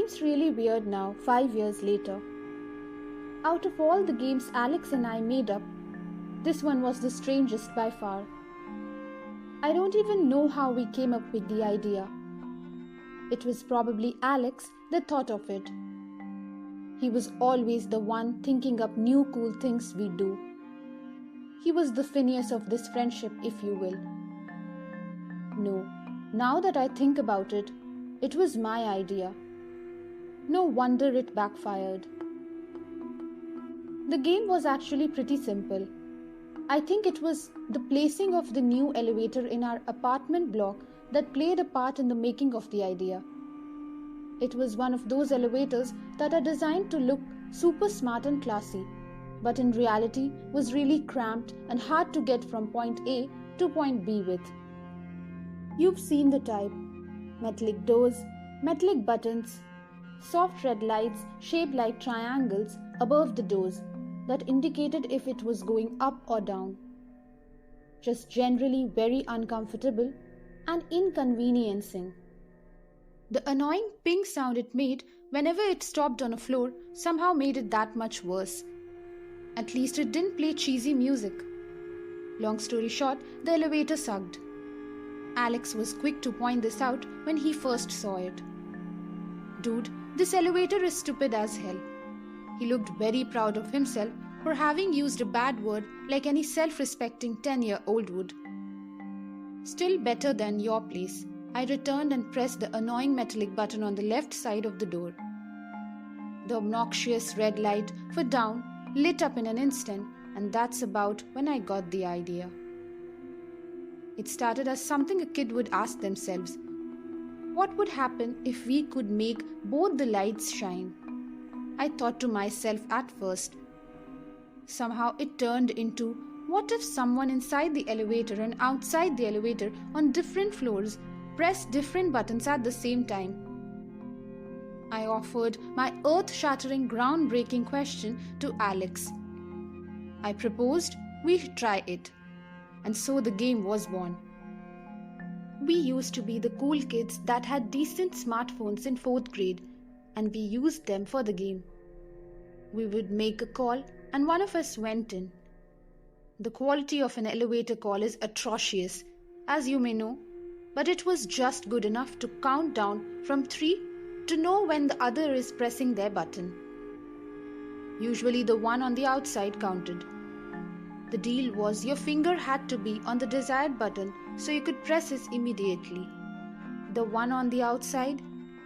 seems really weird now, 5 years later. Out of all the games Alex and I made up, this one was the strangest by far. I don't even know how we came up with the idea. It was probably Alex that thought of it. He was always the one thinking up new cool things we do. He was the Phineas of this friendship, if you will. No, now that I think about it, it was my idea. No wonder it backfired. The game was actually pretty simple. I think it was the placing of the new elevator in our apartment block that played a part in the making of the idea. It was one of those elevators that are designed to look super smart and classy, but in reality was really cramped and hard to get from point A to point B with. You've seen the type: metallic doors, metallic buttons, soft red lights shaped like triangles above the doors that indicated if it was going up or down. Just generally very uncomfortable and inconveniencing. The annoying ping sound it made whenever it stopped on a floor somehow made it that much worse. At least it didn't play cheesy music. Long story short, the elevator sucked. Alex was quick to point this out when he first saw it. Dude, this elevator is stupid as hell. He looked very proud of himself for having used a bad word like any self-respecting 10-year-old would. Still better than your place, I returned and pressed the annoying metallic button on the left side of the door. The obnoxious red light for down lit up in an instant, and that's about when I got the idea. It started as something a kid would ask themselves. What would happen if we could make both the lights shine? I thought to myself at first. Somehow it turned into, what if someone inside the elevator and outside the elevator on different floors pressed different buttons at the same time? I offered my earth-shattering, groundbreaking question to Alex. I proposed we try it, and so the game was born. We used to be the cool kids that had decent smartphones in 4th grade, and we used them for the game. We would make a call and one of us went in. The quality of an elevator call is atrocious, as you may know, but it was just good enough to count down from 3 to know when the other is pressing their button. Usually the one on the outside counted. The deal was your finger had to be on the desired button so you could press it immediately. The one on the outside,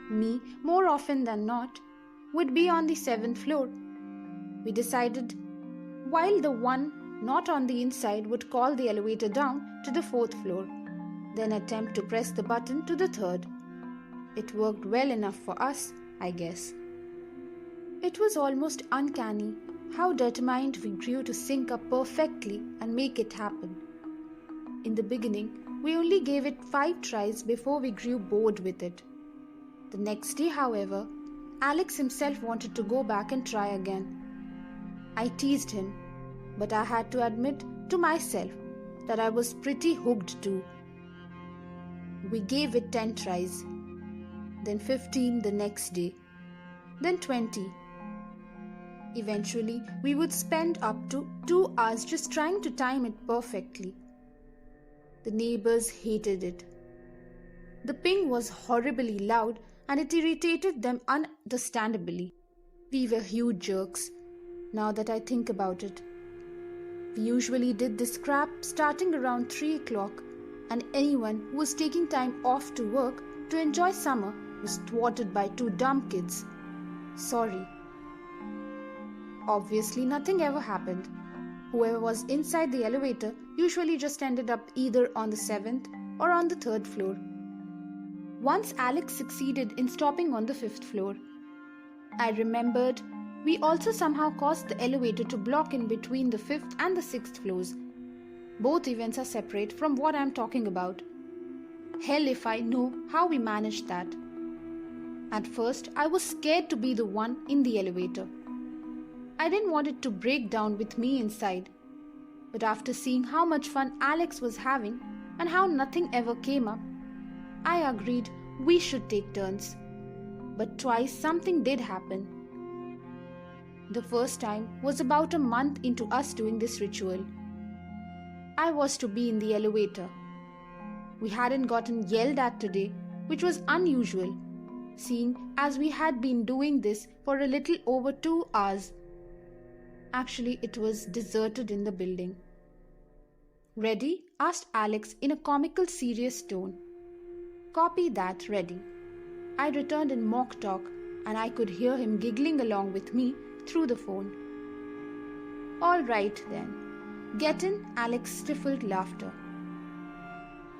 me, more often than not, would be on the 7th floor. We decided, while the one not on the inside would call the elevator down to the 4th floor, then attempt to press the button to the 3rd. It worked well enough for us, I guess. It was almost uncanny how determined we grew to sync up perfectly and make it happen. In the beginning, we only gave it 5 tries before we grew bored with it. The next day, however, Alex himself wanted to go back and try again. I teased him, but I had to admit to myself that I was pretty hooked too. We gave it 10 tries, then 15 the next day, then 20. Eventually, we would spend up to 2 hours just trying to time it perfectly. The neighbors hated it. The ping was horribly loud and it irritated them understandably. We were huge jerks, now that I think about it. We usually did this crap starting around 3 o'clock, and anyone who was taking time off to work to enjoy summer was thwarted by 2 dumb kids. Sorry. Obviously, nothing ever happened. Whoever was inside the elevator usually just ended up either on the 7th or on the 3rd floor. Once Alex succeeded in stopping on the 5th floor. I remembered we also somehow caused the elevator to block in between the 5th and the 6th floors. Both events are separate from what I'm talking about. Hell if I know how we managed that. At first, I was scared to be the one in the elevator. I didn't want it to break down with me inside. But after seeing how much fun Alex was having and how nothing ever came up, I agreed we should take turns. but twice something did happen. The first time was about a month into us doing this ritual. I was to be in the elevator. We hadn't gotten yelled at today, which was unusual, seeing as we had been doing this for a little over 2 hours. Actually, it was deserted in the building. "Ready?" asked Alex in a comical serious tone. "Copy that, ready." I returned in mock talk, and I could hear him giggling along with me through the phone. "All right then. Get in," Alex stifled laughter.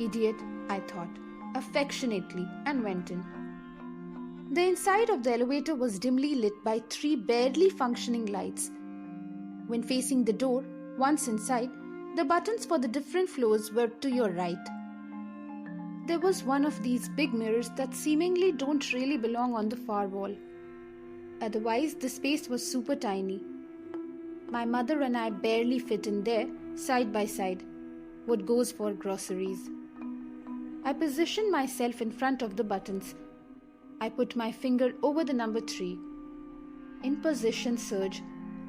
"Idiot," I thought, affectionately, and went in. The inside of the elevator was dimly lit by 3 barely functioning lights. When facing the door, once inside, the buttons for the different floors were to your right. There was one of these big mirrors that seemingly don't really belong on the far wall. Otherwise, the space was super tiny. My mother and I barely fit in there, side by side, what goes for groceries. I positioned myself in front of the buttons. I put my finger over the number 3. "In position, Serge,"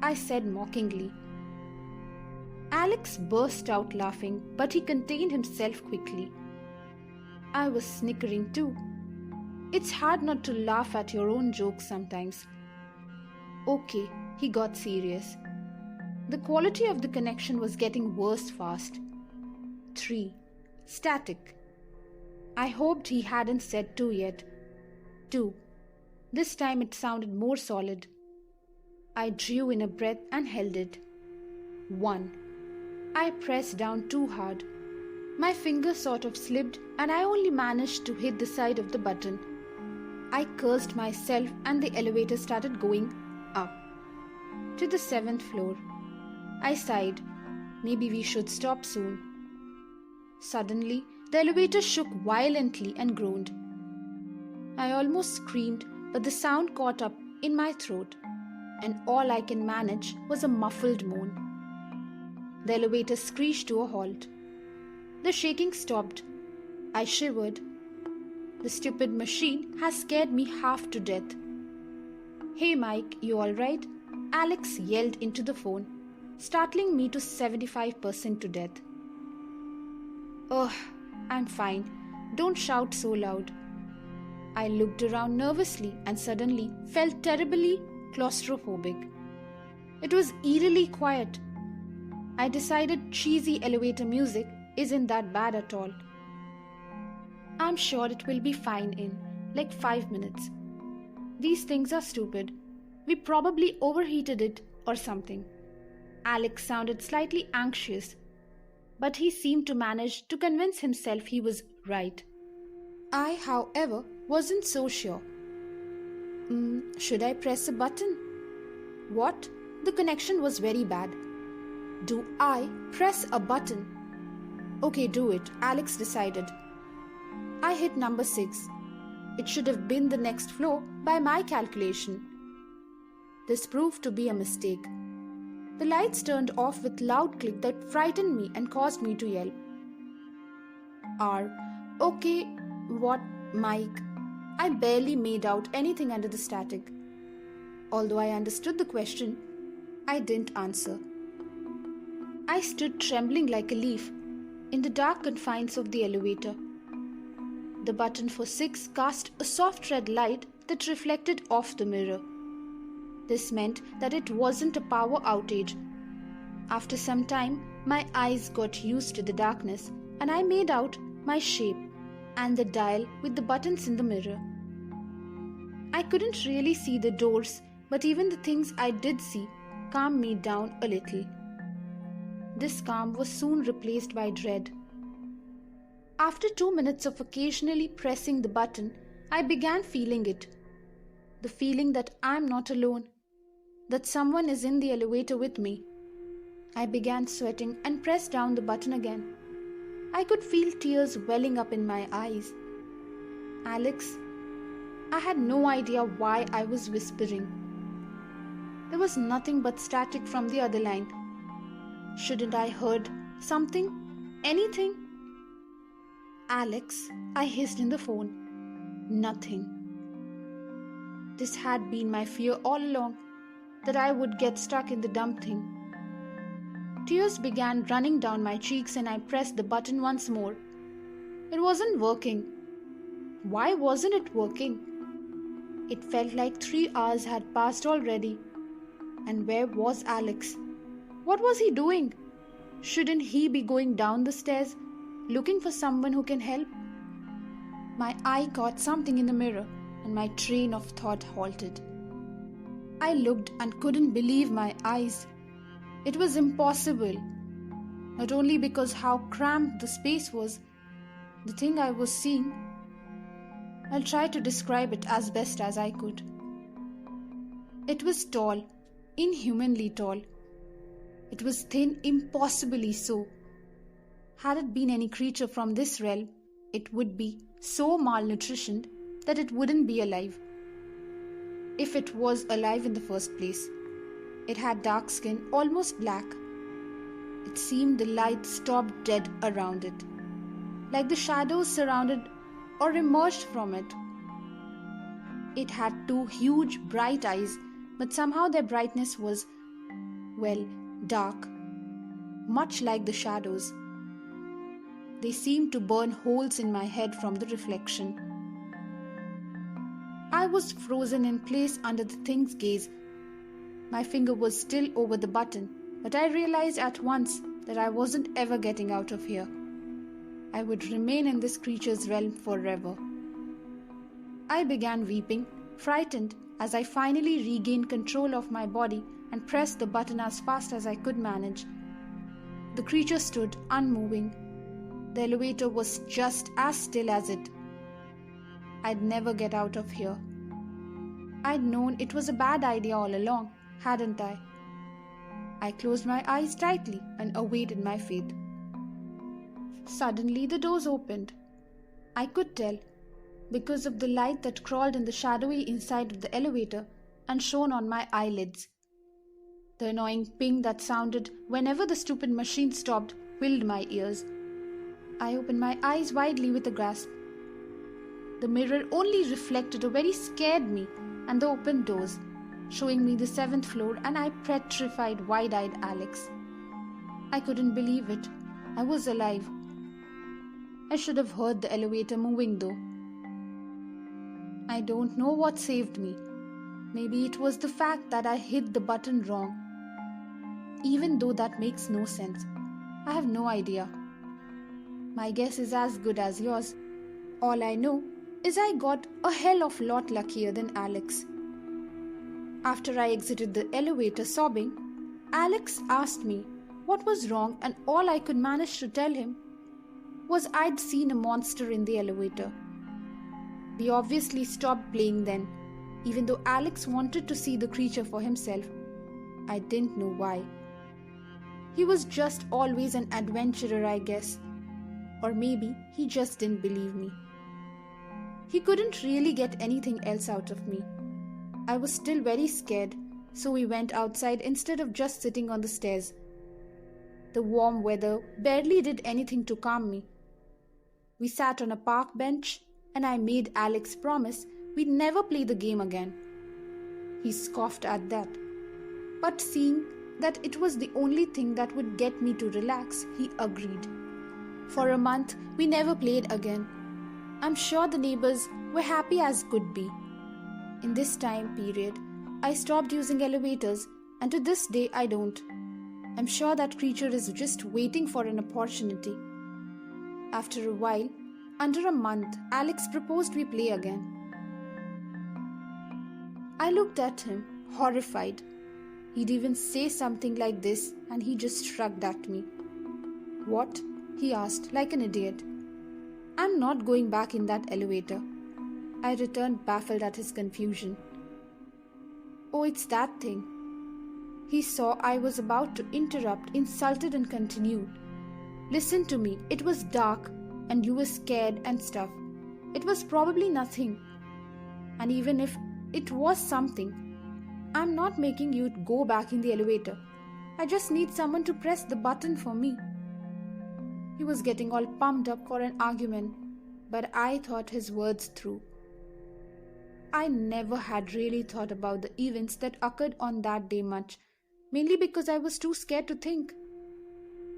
I said mockingly. Alex burst out laughing, but he contained himself quickly. I was snickering too. It's hard not to laugh at your own jokes sometimes. Okay, he got serious. The quality of the connection was getting worse fast. 3. Static. I hoped he hadn't said 2 yet. 2. This time it sounded more solid. I drew in a breath and held it. 1. I pressed down too hard. My finger sort of slipped and I only managed to hit the side of the button. I cursed myself and the elevator started going up to the 7th floor. I sighed. Maybe we should stop soon. Suddenly, the elevator shook violently and groaned. I almost screamed, but the sound caught up in my throat, and all I can manage was a muffled moan. The elevator screeched to a halt. The shaking stopped. I shivered. The stupid machine has scared me half to death. "Hey Mike, you alright?" Alex yelled into the phone, startling me to 75% to death. "Ugh, I'm fine. Don't shout so loud." I looked around nervously and suddenly felt terribly claustrophobic. It was eerily quiet. I decided cheesy elevator music isn't that bad at all. "I'm sure it will be fine in like 5 minutes. These things are stupid. We probably overheated it or something." Alex sounded slightly anxious, but he seemed to manage to convince himself he was right. I, however, wasn't so sure. Should I press a button? What? The connection was very bad. Do I press a button? Okay, do it, Alex decided. I hit number 6. It should have been the next floor by my calculation. This proved to be a mistake. The lights turned off with loud click that frightened me and caused me to yell. Okay, what, Mike? I barely made out anything under the static. Although I understood the question, I didn't answer. I stood trembling like a leaf in the dark confines of the elevator. The button for 6 cast a soft red light that reflected off the mirror. This meant that it wasn't a power outage. After some time, my eyes got used to the darkness and I made out my shape and the dial with the buttons in the mirror. I couldn't really see the doors, but even the things I did see calmed me down a little. This calm was soon replaced by dread. After 2 minutes of occasionally pressing the button, I began feeling it. The feeling that I'm not alone, that someone is in the elevator with me. I began sweating and pressed down the button again. I could feel tears welling up in my eyes. "Alex?" I had no idea why I was whispering. There was nothing but static from the other line. Shouldn't I heard something? Anything? "Alex," I hissed in the phone. Nothing. This had been my fear all along, that I would get stuck in the dumb thing. Tears began running down my cheeks and I pressed the button once more. It wasn't working. Why wasn't it working? It felt like 3 hours had passed already. And where was Alex? What was he doing? Shouldn't he be going down the stairs, looking for someone who can help? My eye caught something in the mirror and my train of thought halted. I looked and couldn't believe my eyes. It was impossible. Not only because how cramped the space was, the thing I was seeing. I'll try to describe it as best as I could. It was tall, inhumanly tall. It was thin, impossibly so. Had it been any creature from this realm, it would be so malnutritioned that it wouldn't be alive. If it was alive in the first place. It had dark skin, almost black. It seemed the light stopped dead around it, like the shadows surrounded or emerged from it. It had 2 huge, bright eyes, but somehow their brightness was, well, dark, much like the shadows. They seemed to burn holes in my head from the reflection. I was frozen in place under the thing's gaze. My finger was still over the button, but I realized at once that I wasn't ever getting out of here. I would remain in this creature's realm forever. I began weeping, frightened, as I finally regained control of my body and pressed the button as fast as I could manage. The creature stood unmoving. The elevator was just as still as it. I'd never get out of here. I'd known it was a bad idea all along, hadn't I? I closed my eyes tightly and awaited my fate. Suddenly the doors opened. I could tell, because of the light that crawled in the shadowy inside of the elevator and shone on my eyelids. The annoying ping that sounded whenever the stupid machine stopped filled my ears. I opened my eyes widely with a gasp. The mirror only reflected or very scared me and the open doors, showing me the 7th floor and I petrified wide-eyed Alex. I couldn't believe it. I was alive. I should have heard the elevator moving though. I don't know what saved me. Maybe it was the fact that I hit the button wrong. Even though that makes no sense. I have no idea. My guess is as good as yours. All I know is I got a hell of a lot luckier than Alex. After I exited the elevator sobbing, Alex asked me what was wrong and all I could manage to tell him was I'd seen a monster in the elevator. We obviously stopped playing then, even though Alex wanted to see the creature for himself. I didn't know why. He was just always an adventurer, I guess. Or maybe he just didn't believe me. He couldn't really get anything else out of me. I was still very scared, so we went outside instead of just sitting on the stairs. The warm weather barely did anything to calm me. We sat on a park bench and I made Alex promise we'd never play the game again. He scoffed at that. But seeing that it was the only thing that would get me to relax, he agreed. For a month, we never played again. I'm sure the neighbors were happy as could be. In this time period, I stopped using elevators, and to this day I don't. I'm sure that creature is just waiting for an opportunity. After a while, under a month, Alex proposed we play again. I looked at him, horrified. He'd even say something like this, and he just shrugged at me. What? He asked, like an idiot. I'm not going back in that elevator. I returned, baffled at his confusion. Oh, it's that thing. He saw I was about to interrupt, insulted, and continued. Listen to me, it was dark, and you were scared and stuff. It was probably nothing. And even if it was something, I'm not making you go back in the elevator. I just need someone to press the button for me. He was getting all pumped up for an argument, but I thought his words through. I never had really thought about the events that occurred on that day much, mainly because I was too scared to think.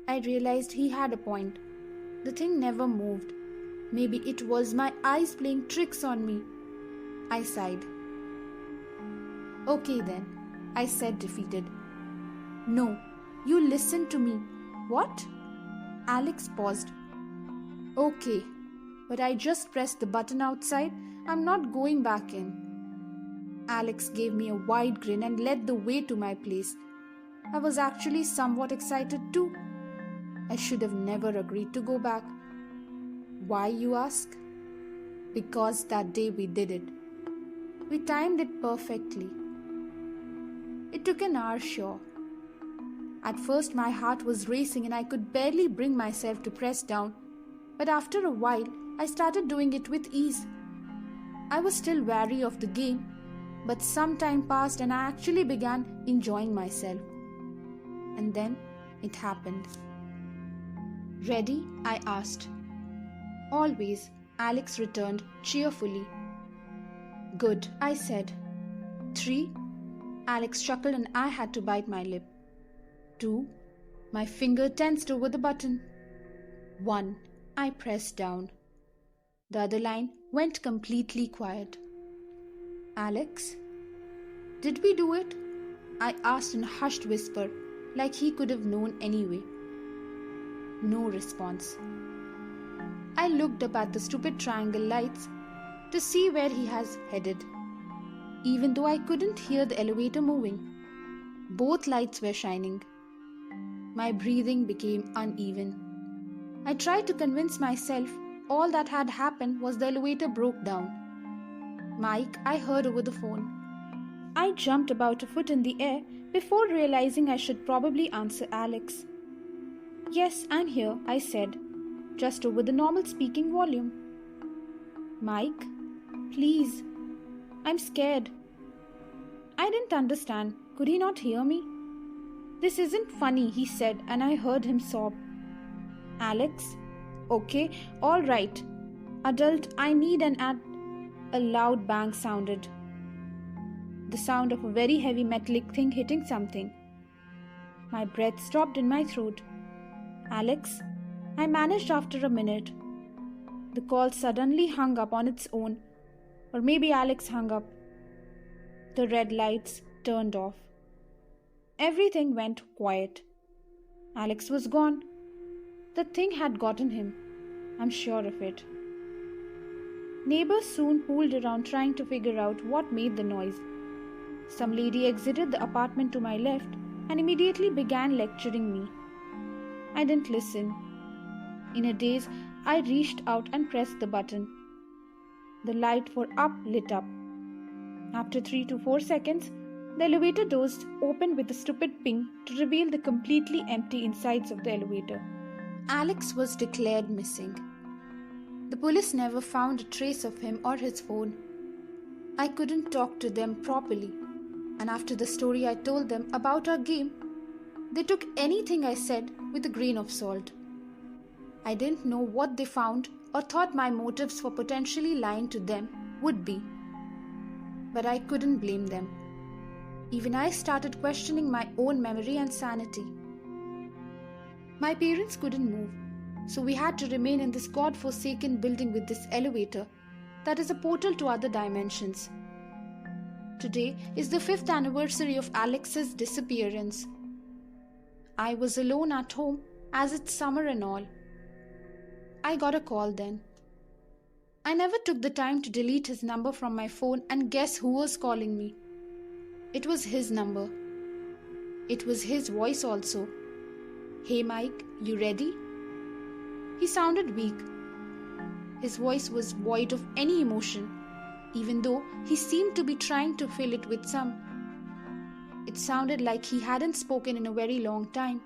I realized he had a point. The thing never moved. Maybe it was my eyes playing tricks on me. I sighed. Okay then, I said, defeated. No, you listen to me. What? Alex paused. Okay, but I just pressed the button outside. I'm not going back in. Alex gave me a wide grin and led the way to my place. I was actually somewhat excited too. I should have never agreed to go back. Why, you ask? Because that day we did it. We timed it perfectly. It took an hour, sure. At first my heart was racing and I could barely bring myself to press down, but after a while I started doing it with ease. I was still wary of the game, but some time passed and I actually began enjoying myself. And then it happened. Ready? I asked. Always, Alex returned cheerfully. Good, I said. 3. Alex chuckled and I had to bite my lip. 2. My finger tensed over the button. 1. I pressed down. The other line went completely quiet. Alex? Did we do it? I asked in a hushed whisper, like he could have known anyway. No response. I looked up at the stupid triangle lights to see where he has headed. Even though I couldn't hear the elevator moving, both lights were shining. My breathing became uneven. I tried to convince myself all that had happened was the elevator broke down. Mike, I heard over the phone. I jumped about a foot in the air before realizing I should probably answer Alex. Yes, I'm here, I said, just over the normal speaking volume. Mike, please. I'm scared. I didn't understand. Could he not hear me? This isn't funny, he said, and I heard him sob. Alex? Okay, all right. Adult, I need an ad. A loud bang sounded. The sound of a very heavy metallic thing hitting something. My breath stopped in my throat. Alex? I managed after a minute. The call suddenly hung up on its own. Or maybe Alex hung up. The red lights turned off. Everything went quiet. Alex was gone. The thing had gotten him. I'm sure of it. Neighbors soon pooled around trying to figure out what made the noise. Some lady exited the apartment to my left and immediately began lecturing me. I didn't listen. In a daze, I reached out and pressed the button. The light for up lit up. After 3 to 4 seconds, the elevator doors opened with a stupid ping to reveal the completely empty insides of the elevator. Alex was declared missing. The police never found a trace of him or his phone. I couldn't talk to them properly, and after the story I told them about our game, they took anything I said with a grain of salt. I didn't know what they found or thought my motives for potentially lying to them would be. But I couldn't blame them. Even I started questioning my own memory and sanity. My parents couldn't move, so we had to remain in this god-forsaken building with this elevator that is a portal to other dimensions. Today is the 5th anniversary of Alex's disappearance. I was alone at home as it's summer and all. I got a call then. I never took the time to delete his number from my phone, and guess who was calling me? It was his number. It was his voice also. Hey Mike, you ready? He sounded weak. His voice was void of any emotion, even though he seemed to be trying to fill it with some. It sounded like he hadn't spoken in a very long time.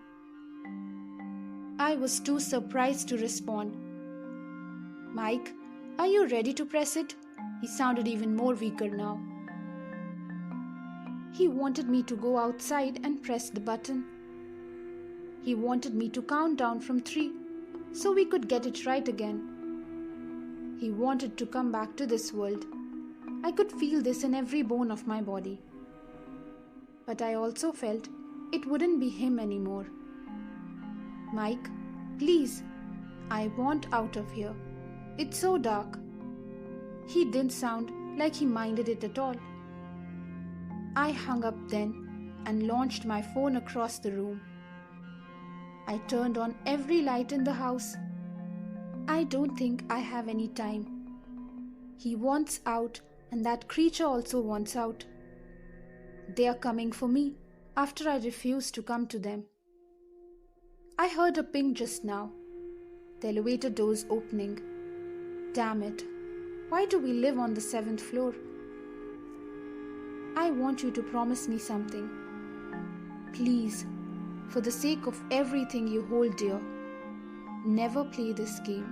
I was too surprised to respond. Mike, are you ready to press it? He sounded even more weaker now. He wanted me to go outside and press the button. He wanted me to count down from 3 so we could get it right again. He wanted to come back to this world. I could feel this in every bone of my body. But I also felt it wouldn't be him anymore. Mike, please, I want out of here. It's so dark. He didn't sound like he minded it at all. I hung up then and launched my phone across the room. I turned on every light in the house. I don't think I have any time. He wants out, and that creature also wants out. They are coming for me after I refuse to come to them. I heard a ping just now. The elevator doors opening. Damn it. Why do we live on the 7th floor? I want you to promise me something. Please, for the sake of everything you hold dear, never play this game.